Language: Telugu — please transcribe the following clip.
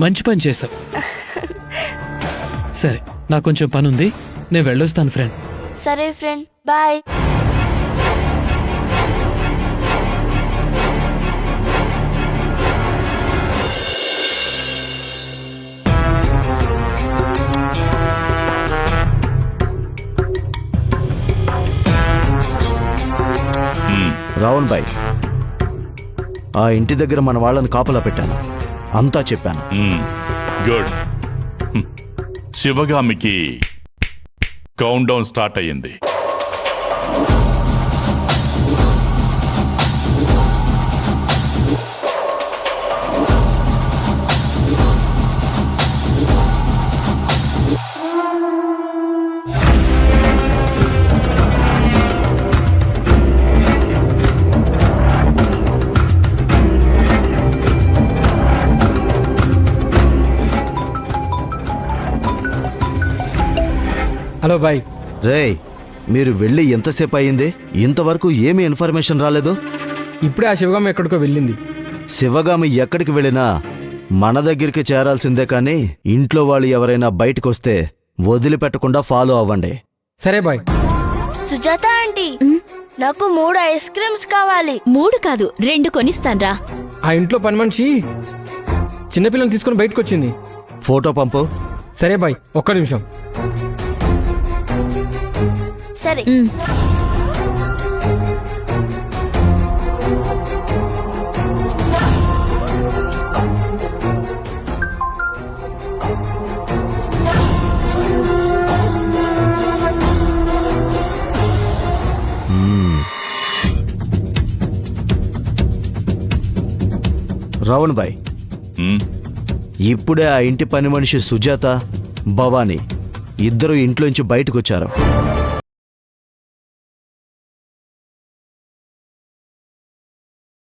మంచి పని చేసావు. సరే, నాకు కొంచెం పని ఉంది, నేను వెళ్ళొస్తాను ఫ్రెండ్. సరే ఫ్రెండ్, బాయ్. రావణ్ బాయ్, ఆ ఇంటి దగ్గర మన వాళ్ళని కాపలా పెట్టాను, అంతా చెప్పాను. గుడ్. శివగామికి కౌంట్ డౌన్ స్టార్ట్ అయ్యింది. Hello boy. రేయ్, మీరు వెళ్ళి ఎంతసేపు అయ్యింది? ఇంతవరకు ఏమీ ఇన్ఫర్మేషన్ రాలేదు. ఇప్పుడే ఆ శివగామ ఎక్కడికో వెళ్ళింది. శివగామి ఎక్కడికి వెళ్ళినా మన దగ్గరికి చేరాల్సిందే, కానీ ఇంట్లో వాళ్ళు ఎవరైనా బయటకు వస్తే వదిలిపెట్టకుండా ఫాలో అవ్వండి. సరే బాయ్. సుజాత ఆంటీ, నాకు 3 ఐస్ క్రీమ్స్ కావాలి. 3 కాదు 2 కొనిస్తాన్రా. ఆ ఇంట్లో పని మనిషి చిన్నపిల్లని తీసుకుని బయటకు వచ్చింది. ఫోటో పంపు. సరే బాయ్, ఒక్క నిమిషం. సరే. రావణ్ బాయ్, ఇప్పుడే ఆ ఇంటి పని మనిషి సుజాత, భవానీ ఇద్దరు ఇంట్లోంచి బయటకు వచ్చారు.